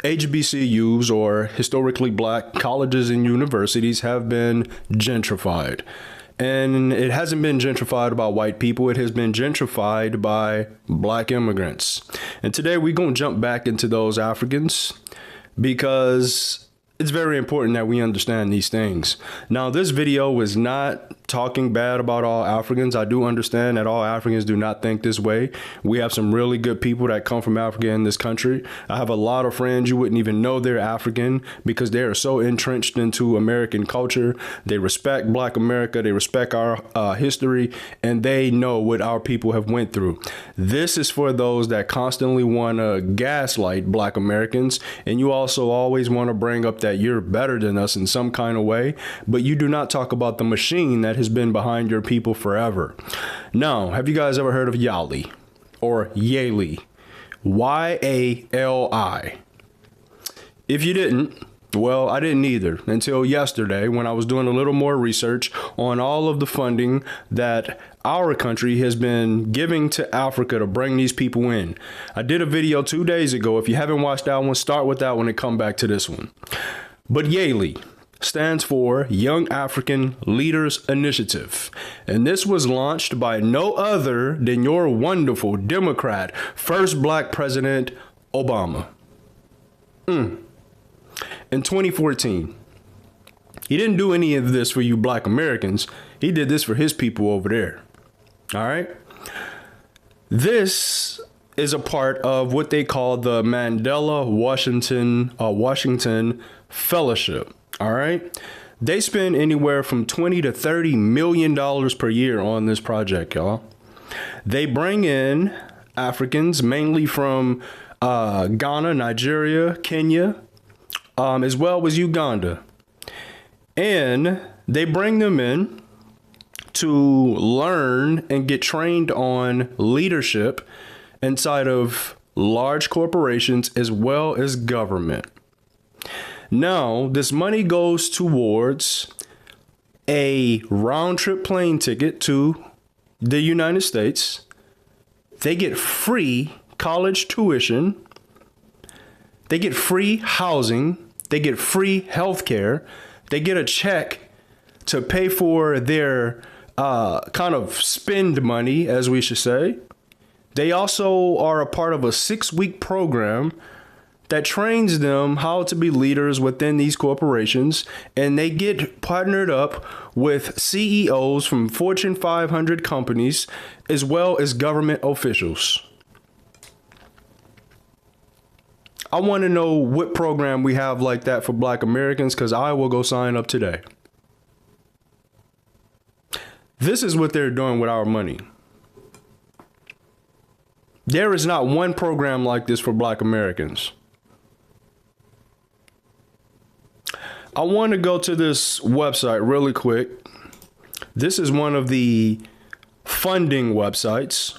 HBCUs, or historically black colleges and universities, have been gentrified. And it hasn't been gentrified by white people. It has been gentrified by black immigrants. And today we're going to jump back into those Africans because it's very important that we understand these things. Now, this video is not talking bad about all Africans. I do understand that all Africans do not think this way. We have some really good people that come from Africa in this country. I have a lot of friends you wouldn't even know they're African because they are so entrenched into American culture. They respect Black America. They respect our history, and they know what our people have went through. This is for those that constantly want to gaslight Black Americans, and you also always want to bring up that you're better than us in some kind of way, but you do not talk about the machine that has been behind your people forever. Now, have you guys ever heard of Yali or Yali? Y-A-L-I. If you didn't, well, I didn't either until yesterday when I was doing a little more research on all of the funding that our country has been giving to Africa to bring these people in. I did a video 2 days ago. If you haven't watched that one, start with that one and come back to this one. But YALI stands for Young African Leaders Initiative. And this was launched by no other than your wonderful Democrat, first Black President, Obama. In 2014. He didn't do any of this for you Black Americans. He did this for his people over there. All right. This is a part of what they call the Mandela Washington Fellowship. All right. They spend anywhere from $20 to $30 million per year on this project, y'all. They bring in Africans mainly from Ghana, Nigeria, Kenya, as well as Uganda. And they bring them in to learn and get trained on leadership inside of large corporations as well as government. Now, this money goes towards a round trip plane ticket to the United States. They get free college tuition. They get free housing. They get free health care. They get a check to pay for their kind of spend money, as we should say. They also are a part of a 6-week program that trains them how to be leaders within these corporations. And they get partnered up with CEOs from Fortune 500 companies, as well as government officials. I want to know what program we have like that for Black Americans, because I will go sign up today. This is what they're doing with our money. There is not one program like this for Black Americans. I want to go to this website really quick. This is one of the funding websites.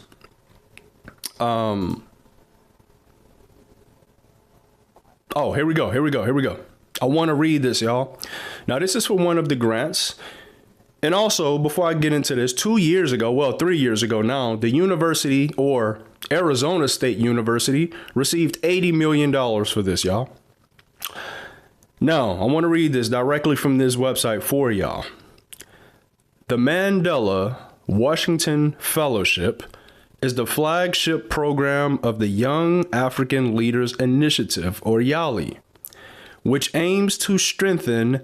Oh, here we go. I want to read this, y'all. Now, this is for one of the grants. And also, before I get into this, 3 years ago now, the university, or Arizona State University, received $80 million for this, y'all. Now, I want to read this directly from this website for y'all. The Mandela Washington Fellowship is the flagship program of the Young African Leaders Initiative, or YALI, which aims to strengthen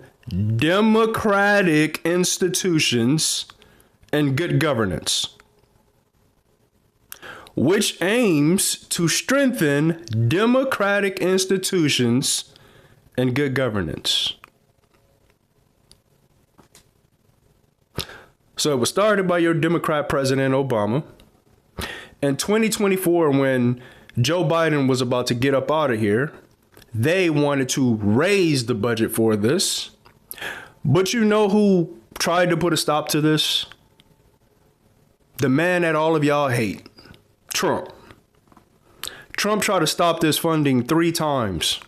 democratic institutions and good governance. Which aims to strengthen democratic institutions and good governance. So it was started by your Democrat President Obama. In 2024, when Joe Biden was about to get up out of here, they wanted to raise the budget for this. But you know who tried to put a stop to this? The man that all of y'all hate, Trump. Trump tried to stop this funding 3 times.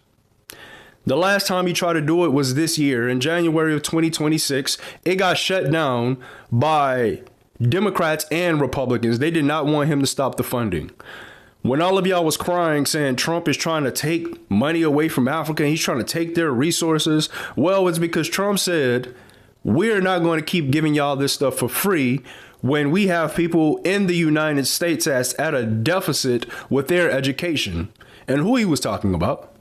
The last time he tried to do it was this year, in January of 2026. It got shut down by Democrats and Republicans. They did not want him to stop the funding. When all of y'all was crying saying Trump is trying to take money away from Africa, and he's trying to take their resources, well, it's because Trump said, we're not going to keep giving y'all this stuff for free when we have people in the United States that's at a deficit with their education. And who he was talking about?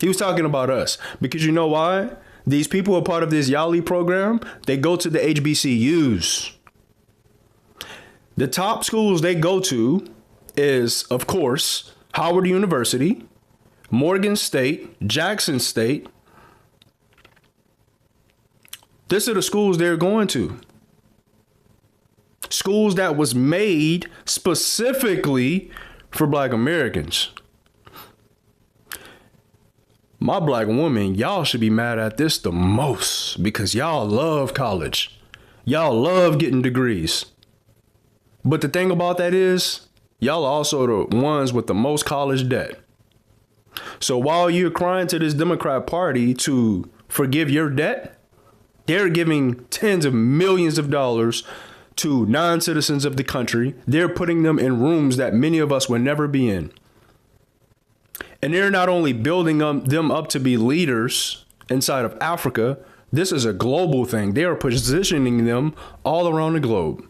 He was talking about us. Because you know why? These people are part of this YALI program. They go to the HBCUs. The top schools they go to is, of course, Howard University, Morgan State, Jackson State. These are the schools they're going to. Schools that was made specifically for Black Americans. My Black woman, y'all should be mad at this the most because y'all love college. Y'all love getting degrees. But the thing about that is, y'all are also the ones with the most college debt. So while you're crying to this Democrat Party to forgive your debt, they're giving tens of millions of dollars to non-citizens of the country. They're putting them in rooms that many of us would never be in. And they're not only building them up to be leaders inside of Africa, this is a global thing. They are positioning them all around the globe.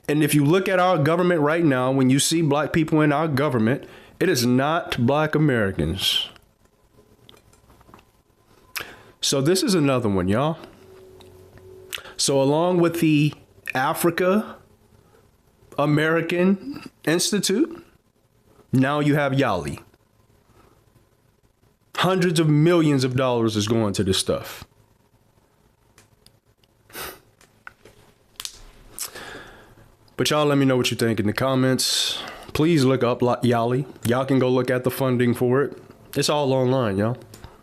And if you look at our government right now, when you see Black people in our government, it is not Black Americans. So this is another one, y'all. So along with the Africa American Institute, now you have YALI. Hundreds of millions of dollars is going to this stuff. But y'all let me know what you think in the comments. Please look up YALI. Y'all can go look at the funding for it. It's all online, y'all.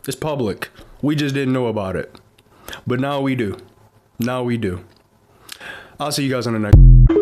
It's public. We just didn't know about it. But now we do. Now we do. I'll see you guys on the next.